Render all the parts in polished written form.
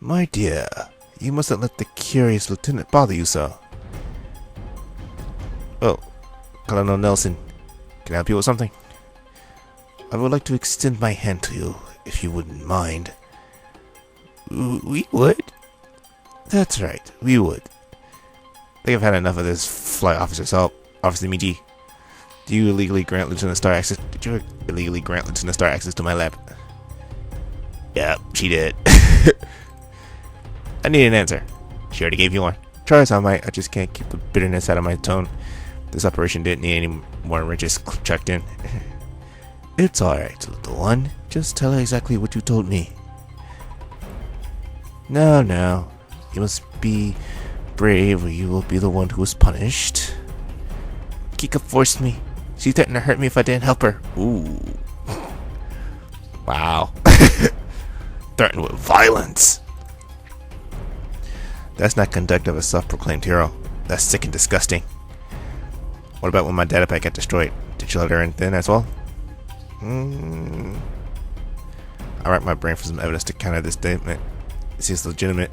My dear, you mustn't let the curious lieutenant bother you so. Oh, Colonel Nelson, can I help you with something? I would like to extend my hand to you, if you wouldn't mind. We would? That's right, we would. I think I've had enough of this flight officer's help. Officer Miji, did you illegally grant Lieutenant Star access to my lab? Yeah, she did. I need an answer. She already gave you one. Try as I might, I just can't keep the bitterness out of my tone. This operation didn't need any more wrenches checked in. It's alright, little one. Just tell her exactly what you told me. No. You must be brave or you will be the one who is punished. Kika forced me. She threatened to hurt me if I didn't help her. Ooh. Wow. Threatened with violence. That's not conduct of a self-proclaimed hero. That's sick and disgusting. What about when my data pack got destroyed? Did you let her in then as well? I racked my brain for some evidence to counter this statement. It seems legitimate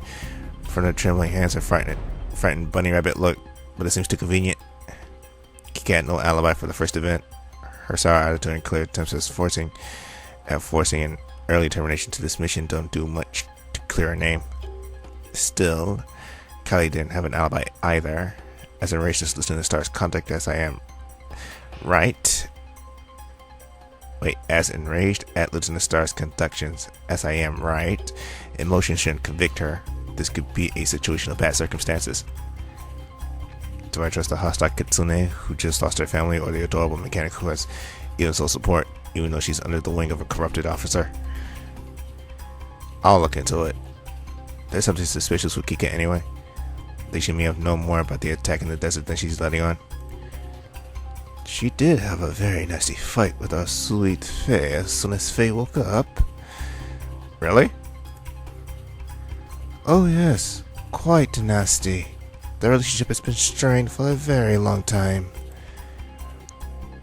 from the trembling hands and frightened bunny rabbit look, but it seems too convenient. Kika had no alibi for the first event. Her sour attitude and clear attempts at forcing an early termination to this mission don't do much to clear her name. Still, Kylie didn't have an alibi either. As enraged as Lieutenant Star's conduct as I am, right? Wait, as enraged at Lieutenant Star's conductions as I am, right? Emotion shouldn't convict her. This could be a situation of bad circumstances. Do I trust the hostile Kitsune who just lost her family, or the adorable mechanic who has even soul support, even though she's under the wing of a corrupted officer? I'll look into it. There's something suspicious with Kika anyway. They she may have known more about the attack in the desert than she's letting on. She did have a very nasty fight with our sweet Faye as soon as Faye woke up. Really? Oh yes, quite nasty. The relationship has been strained for a very long time.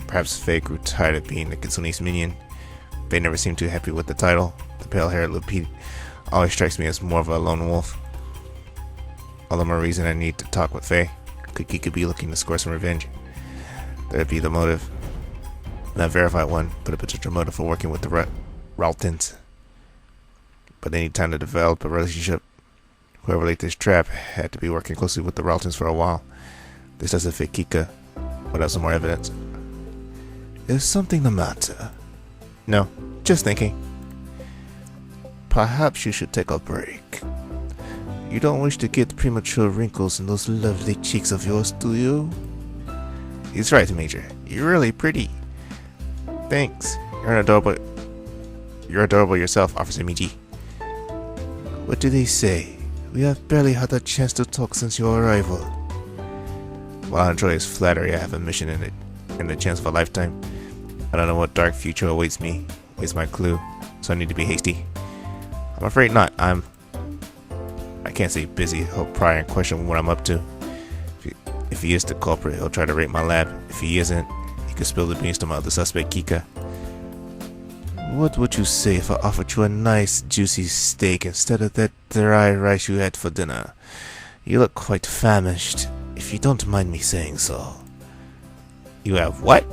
Perhaps Faye grew tired of being the Kitsune's minion. Faye never seemed too happy with the title. The pale-haired Lupite always strikes me as more of a lone wolf. All the more reason I need to talk with Faye. Kika be looking to score some revenge. That'd be the motive. Not a verified one, but a potential motive for working with the Raltons. But they need time to develop a relationship. Whoever laid this trap had to be working closely with the Raltons for a while. This doesn't fit Kika. What else? Some more evidence? Is something the matter? No, just thinking. Perhaps you should take a break. You don't wish to get premature wrinkles in those lovely cheeks of yours, do you? He's right, Major. You're really pretty. Thanks. You're adorable yourself, Officer Miji. What do they say? We have barely had a chance to talk since your arrival. While I enjoy his flattery, I have a mission in it, and the chance of a lifetime. I don't know what dark future awaits me. Is my clue, so I need to be hasty. I'm afraid not. I can't say busy. He'll pry and question what I'm up to. If he is the culprit, he'll try to raid my lab. If he isn't, he could spill the beans to my other suspect, Kika. What would you say if I offered you a nice juicy steak instead of that dry rice you had for dinner? You look quite famished, if you don't mind me saying so. You have what?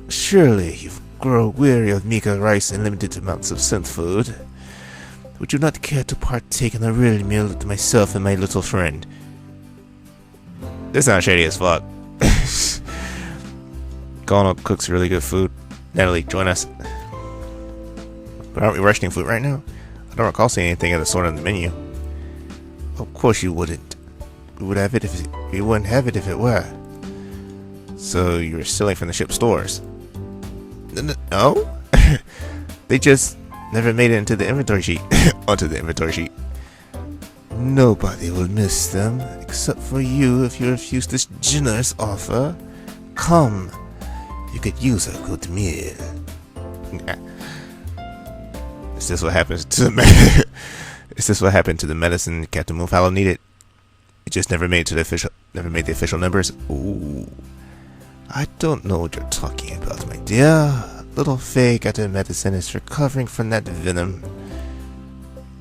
Surely you've grown weary of meager rice and limited amounts of synth food. Would you not care to partake in a real meal with myself and my little friend? This sounds shady as fuck. Gono cooks really good food. Natalie, join us. But aren't we rationing food right now? I don't recall seeing anything of the sort on the menu. Of course you wouldn't. We wouldn't have it if it were. So you were stealing from the ship's stores? No? They just never made it into the inventory sheet. Onto the inventory sheet. Nobody will miss them, except for you if you refuse this generous offer. Come, you could use a good meal. Is this what happens to the Is this what happened to the medicine Captain Moonfallow needed? It just never made the official numbers. Ooh, I don't know what you're talking about, my dear. Little Faye got her medicine is recovering from that venom.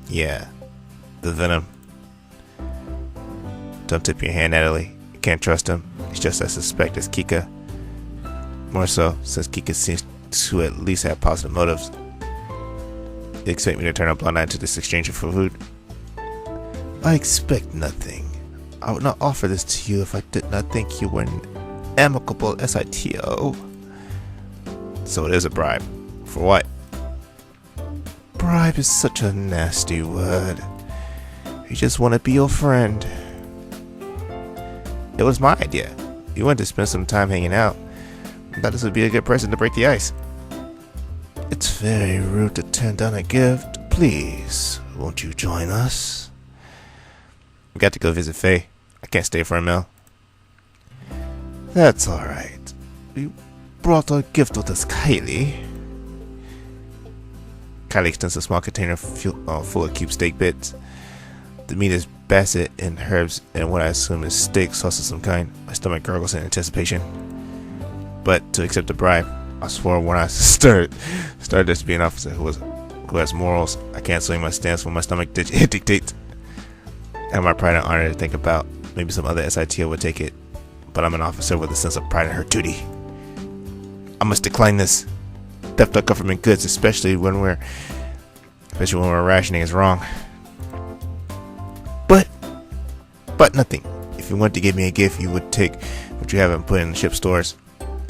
Yeah, the venom. Don't tip your hand, Natalie. You can't trust him. He's just as suspect as Kika. More so, since Kika seems to at least have positive motives. You expect me to turn a blind eye to this exchange for food? I expect nothing. I would not offer this to you if I did not think you were an amicable SITO. So it is a bribe. For what? Bribe is such a nasty word. We just want to be your friend. It was my idea. You wanted to spend some time hanging out. I thought this would be a good person to break the ice. It's very rude to turn down a gift. Please, won't you join us? We got to go visit Faye. I can't stay for a meal. That's alright. We brought a gift with us, Kylie. Kylie extends a small container full of cube steak bits. The meat is basset in herbs and what I assume is steak sauce of some kind. My stomach gurgles in anticipation. But to accept the bribe, I swore when I started this to be an officer who has morals. I can't swing my stance when my stomach dictates. I have my pride and honor to think about. Maybe some other SITO would take it, but I'm an officer with a sense of pride in her duty. I must decline this. Theft of government goods, especially when we're rationing, is wrong. But nothing. If you want to give me a gift, you would take what you have and put in the ship stores.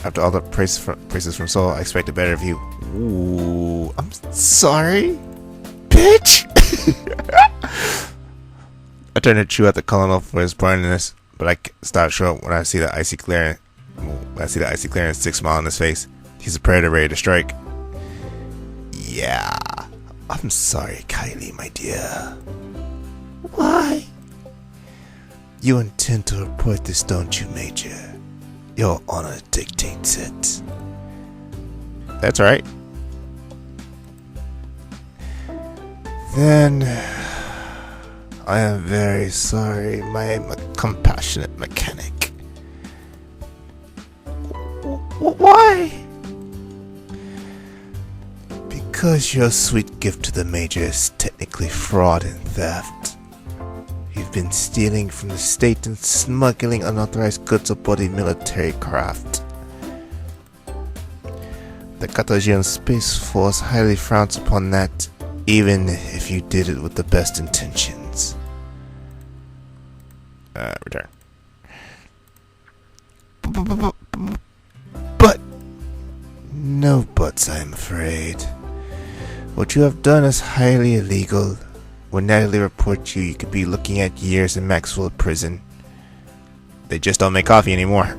After all the praises from Seoul, I expect a better view. Ooh, I'm sorry, bitch. I turn to chew at the colonel for his blindness, but I stop short when I see the icy glare. And sick smile on his face. He's a predator ready to strike. Yeah, I'm sorry, Kylie, my dear. Why? You intend to report this, don't you, Major? Your honor dictates it. That's right. Then I am very sorry, my compassionate mechanic. Why? Because your sweet gift to the Major is technically fraud and theft. You've been stealing from the state and smuggling unauthorized goods aboard a military craft. The Carthaginian Space Force highly frowns upon that, even if you did it with the best intentions. Return. But no buts, I'm afraid. What you have done is highly illegal. When Natalie reports you, you could be looking at years in Maxwell prison. They just don't make coffee anymore.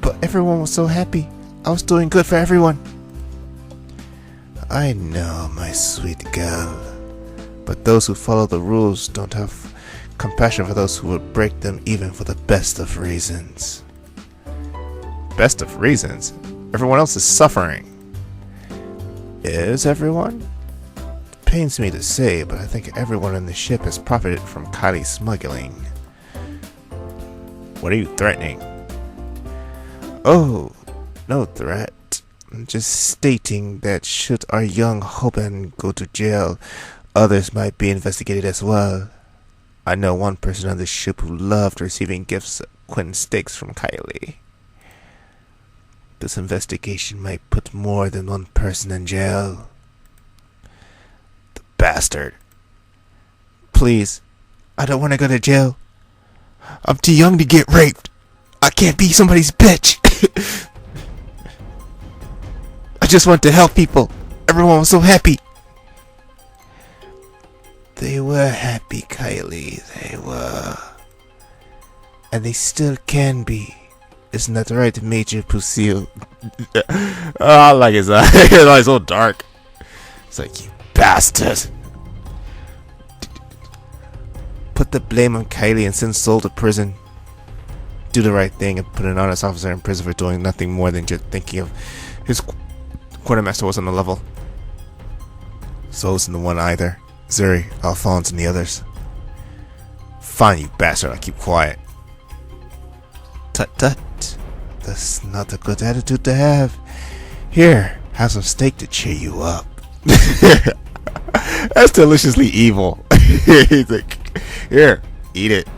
But everyone was so happy. I was doing good for everyone. I know, my sweet girl. But those who follow the rules don't have compassion for those who would break them even for the best of reasons. Best of reasons? Everyone else is suffering. Is everyone? Pains me to say, but I think everyone on the ship has profited from Kylie's smuggling. What are you threatening? Oh, no threat. I'm just stating that should our young Hoban go to jail, others might be investigated as well. I know one person on the ship who loved receiving gifts of Quentin steaks from Kylie. This investigation might put more than one person in jail. Bastard. Please, I don't want to go to jail. I'm too young to get raped. I can't be somebody's bitch. I just want to help people. Everyone was so happy. They were happy, Kylie. They were. And they still can be. Isn't that right, Major Pusil? Oh, I like his eyes. His eyes so dark. It's like, you bastard. Put the blame on Kylie and send Soul to prison. Do the right thing and put an honest officer in prison for doing nothing more than just thinking of his quartermaster was on the level. Soul isn't the one either. Zuri, Alphonse, and the others. Fine, you bastard, I'll keep quiet. Tut tut. That's not a good attitude to have. Here, have some steak to cheer you up. That's deliciously evil. He's like, here, eat it.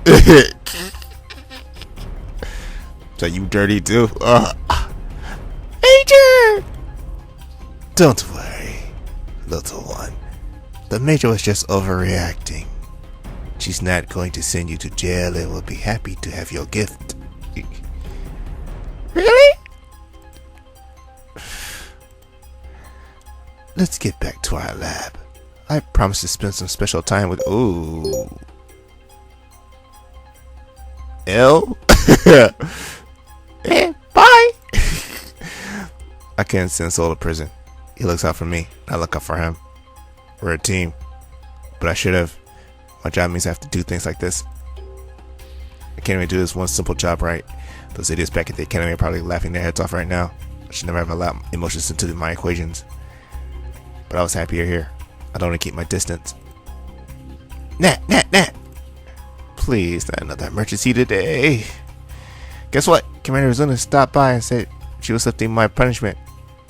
So you dirty too? Major! Don't worry, little one. The Major was just overreacting. She's not going to send you to jail and will be happy to have your gift. Really? Let's get back to our lab. I promise to spend some special time with... Ooh. L? Bye! I can't send Soul to prison. He looks out for me. I look out for him. We're a team. But I should have. My job means I have to do things like this. I can't even do this one simple job right. Those idiots back at the academy are probably laughing their heads off right now. I should never have allowed emotions into my equations. But I was happier here. I don't want to keep my distance. Nat. Please, not another emergency today. Guess what? Commander Zuna stopped by and said she was lifting my punishment.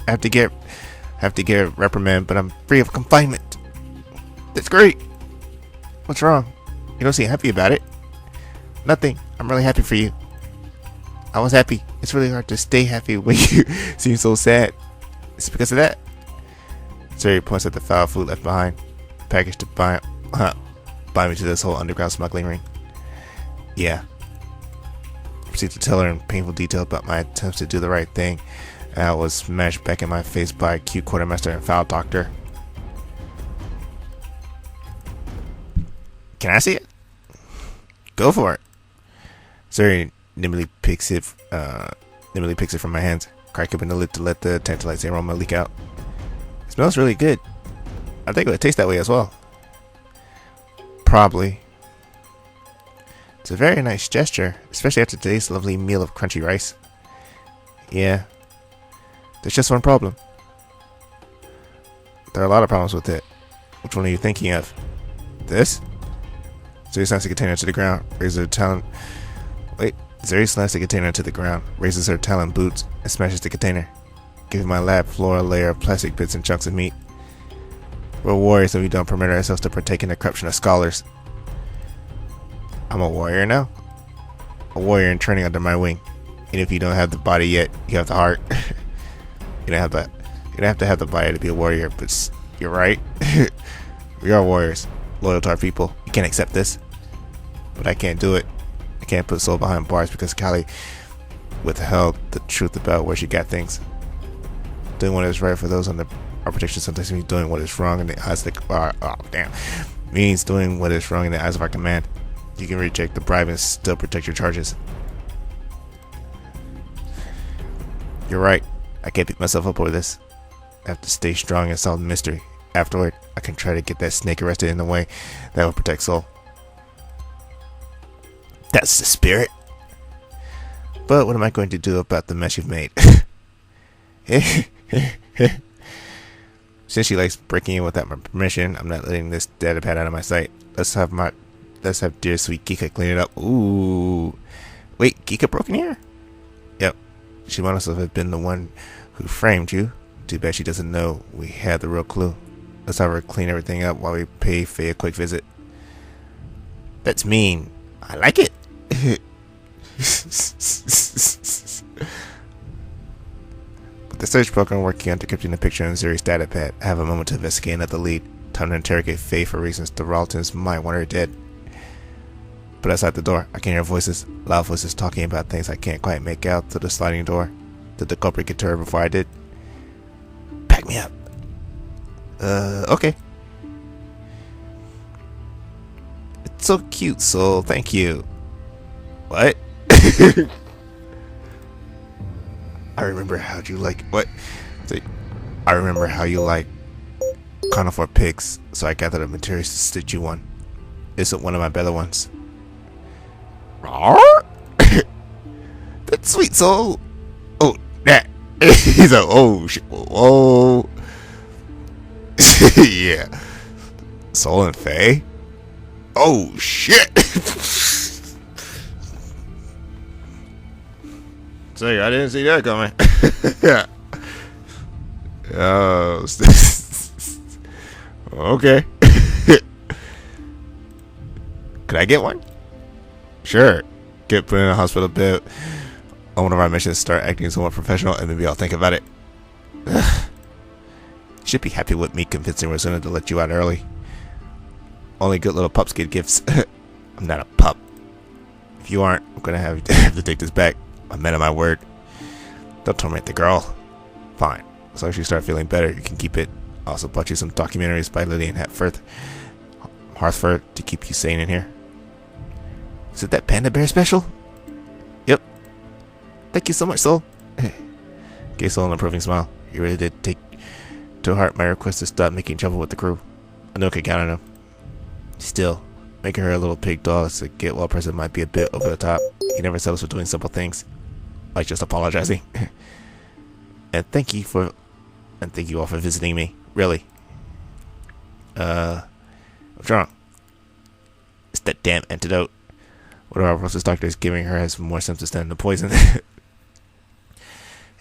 I have to get a reprimand, but I'm free of confinement. That's great. What's wrong? You don't seem happy about it. Nothing. I'm really happy for you. I was happy. It's really hard to stay happy when you seem so sad. It's because of that. Siri points at the foul food left behind. Packaged to bind me to this whole underground smuggling ring. Yeah. I proceed to tell her in painful detail about my attempts to do the right thing. And I was smashed back in my face by a cute quartermaster and foul doctor. Can I see it? Go for it. Siri nimbly picks it from my hands, crack open the lid to let the tantalizing aroma leak out. It smells really good. I think it would taste that way as well. Probably. It's a very nice gesture, especially after today's lovely meal of crunchy rice. Yeah. There's just one problem. There are a lot of problems with it. Which one are you thinking of? This? Zuri slams the container to the ground, raises her talon. Zuri slams the container to the ground, raises her talon boots, and smashes the container, giving my lab floor a layer of plastic bits and chunks of meat. We're warriors and we don't permit ourselves to partake in the corruption of scholars. I'm a warrior now? A warrior in training under my wing. And if you don't have the body yet, you have the heart. You don't have to have the body to be a warrior, but you're right. We are warriors, loyal to our people. You can't accept this. But I can't do it. I can't put Soul behind bars because Callie withheld the truth about where she got things. Doing what is right for those under our protection sometimes means doing what is wrong in the eyes of means doing what is wrong in the eyes of our command. You can reject the bribe and still protect your charges. You're right. I can't beat myself up over this. I have to stay strong and solve the mystery. Afterward, I can try to get that snake arrested in a way that will protect Soul. That's the spirit. But what am I going to do about the mess you've made? Since she likes breaking in without my permission, I'm not letting this data pad out of my sight. Let's have dear sweet Geeka clean it up. Ooh. Wait, Geeka broke in here? Yep. She must have been the one who framed you. Too bad she doesn't know we had the real clue. Let's have her clean everything up while we pay Faye a quick visit. That's mean. I like it. With the search program working on decrypting the picture on Zuri's data pad, I have a moment to investigate another lead. Time to interrogate Faye for reasons the Raltons might want her dead. But outside the door, I can hear voices, loud voices talking about things I can't quite make out through the sliding door. Did the culprit get to her before I did? Pack me up. Okay. It's so cute, Soul. Thank you. What? I remember how you like... What? I remember how you like carnivore pigs, so I gathered the materials to stitch you one. This is one of my better ones. That's sweet, Soul. Oh, that. He's like, oh, shit. Whoa. Yeah. Soul and Faye? Oh, shit. Say, I didn't see that coming. Yeah. Oh, okay. I get one? Sure. Get put in a hospital bed on one of our missions, start acting somewhat professional, and maybe I'll think about it. Ugh. Should be happy with me convincing Rosina to let you out early. Only good little pups get gifts. I'm not a pup. If you aren't, I'm gonna have to take this back. I'm man of my word. Don't torment the girl. Fine. As long as you start feeling better, you can keep it. I'll also bought you some documentaries by Lillian Harthford to keep you sane in here. Is it that Panda Bear special? Yep. Thank you so much, Soul. Gave Soul an approving smile. You really did take to heart my request to stop making trouble with the crew. I know I can count on him. Still, making her a little pig doll as a get well person might be a bit over the top. He never settles for doing simple things, like just apologizing. And thank you all for visiting me. Really. What's wrong? It's that damn antidote. Whatever Rosa's doctor is giving her has more symptoms than the poison.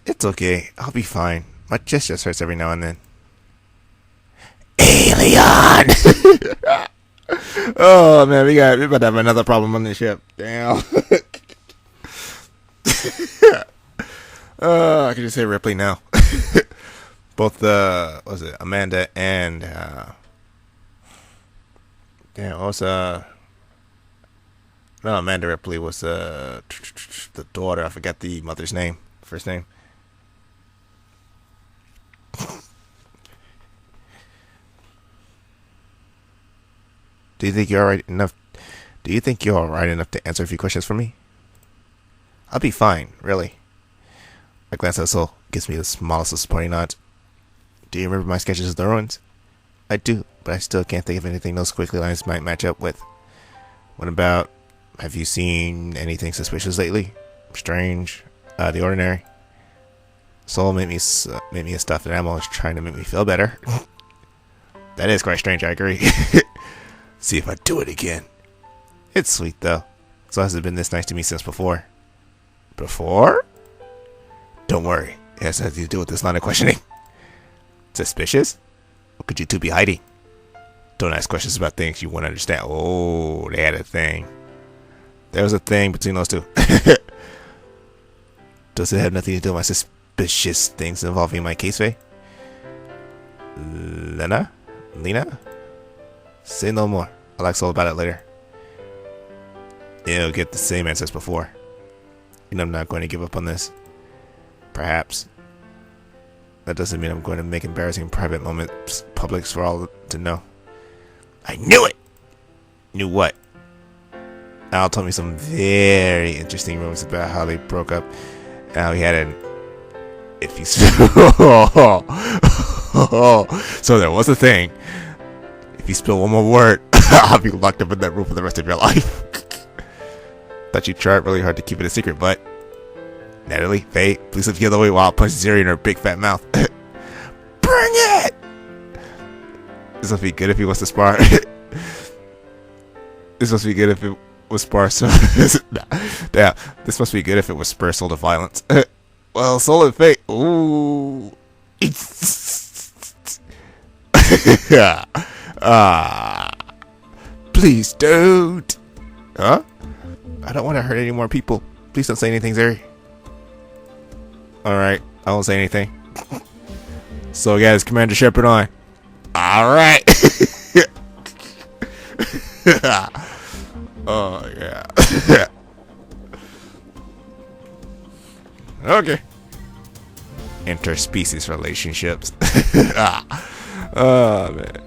It's okay. I'll be fine. My chest just hurts every now and then. Alien! Oh man, we about to have another problem on this ship. Damn. I can just say Ripley now. Both what was it, Amanda and no, Amanda Ripley was the daughter. I forgot the mother's name, first name. Do you think you're alright enough to answer a few questions for me? I'll be fine, really. I glance at Soul, gives me the smallest of supporting nods. Do you remember my sketches of the ruins? I do, but I still can't think of anything those quickly lines might match up with. What about, have you seen anything suspicious lately? Strange? Out of the ordinary? Soul made me a stuffed animal is trying to make me feel better. That is quite strange, I agree. See if I do it again. It's sweet, though. Soul hasn't been this nice to me since before. Before? Don't worry. It has nothing to do with this line of questioning. Suspicious? What could you two be hiding? Don't ask questions about things you won't understand. Oh, they had a thing. There was a thing between those two. Does it have nothing to do with my suspicious things involving my case, Faye? Lena? Say no more. I'll ask all about it later. You'll get the same answers before. You know I'm not going to give up on this. Perhaps. That doesn't mean I'm going to make embarrassing private moments public for all to know. I knew it! Knew what? Al told me some very interesting rumors about how they broke up and how he had an iffy So there was a thing. If you spill one more word, I'll be locked up in that room for the rest of your life. Thought you tried really hard to keep it a secret, but Natalie, Faye, please look the other way while I punch Zeri in her big fat mouth. Bring it! This must be good if he wants to spar. This must be good if it was spar. So, yeah, this must be good if it was spur soul to violence. Well, Soul and Faye. Ooh. Please don't. Huh? I don't want to hurt any more people. Please don't say anything, Zeri. Alright, I won't say anything. So guys, Commander Shepard on. Alright. Oh yeah. Okay. Interspecies relationships. Oh man.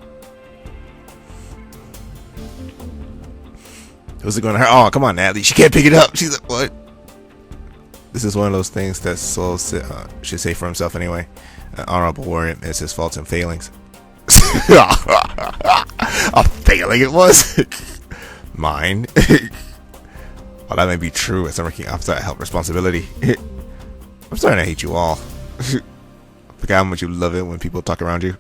Who's it gonna hurt? Oh, come on, Natalie. She can't pick it up. She's like, what? This is one of those things that Soul should say for himself anyway. An honorable warrior admits his faults and failings. A failing it was? Mine? Well, that may be true as I'm working opposite I help responsibility. I'm starting to hate you all. Forgot how much you love it when people talk around you.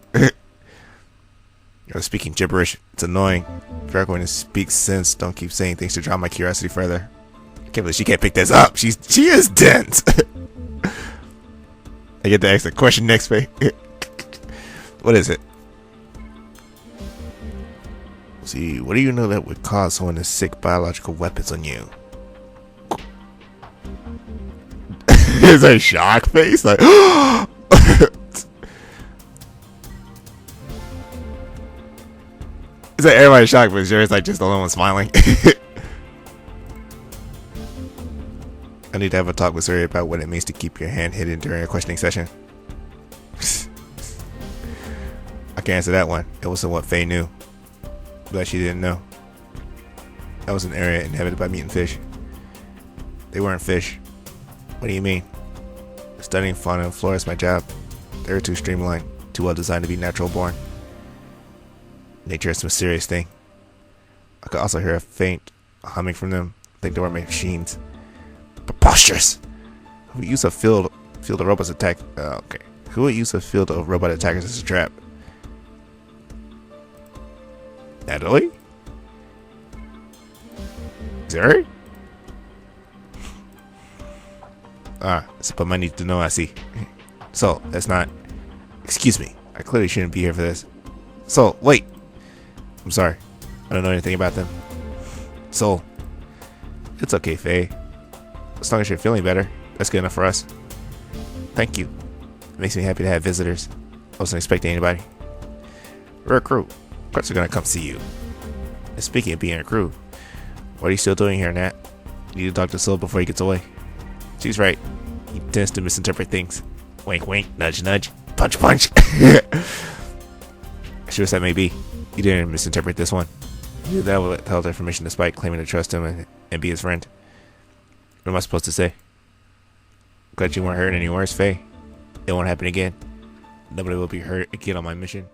You're speaking gibberish. It's annoying. If you're going to speak sense, don't keep saying things to draw my curiosity further. I can't believe she can't pick this up. She is dense. I get to ask the question next, Faye. What is it? See, what do you know that would cause someone to sick biological weapons on you? Is a shock face? Like, it's like everybody's shocked, but Jerry's like just the only one smiling. I need to have a talk with Suri about what it means to keep your hand hidden during a questioning session. I can't answer that one. It wasn't what Faye knew. But she didn't know. That was an area inhabited by meat and fish. They weren't fish. What do you mean? Studying fauna and flora is my job. They were too streamlined, too well designed to be natural born. Nature is a mysterious thing. I could also hear a faint humming from them. I think they were machines. Preposterous! Who would use a field of robots attack? Okay. Who would use a field of robot attackers as a trap? Natalie? Zuri? It's about my need to know. I see. So, that's not... Excuse me. I clearly shouldn't be here for this. So, wait. I'm sorry. I don't know anything about them. So, it's okay, Faye. As long as you're feeling better, that's good enough for us. Thank you. It makes me happy to have visitors. I wasn't expecting anybody. We're a crew. Of course we're gonna come see you. And speaking of being a crew, what are you still doing here, Nat? You need to talk to Syl before he gets away. She's right. He tends to misinterpret things. Wink, wink, nudge, nudge, punch, punch. Sure as that may be, you didn't misinterpret this one. You did that with held information despite claiming to trust him and be his friend. What am I supposed to say? Glad you weren't hurt any worse, Faye. It won't happen again. Nobody will be hurt again on my mission.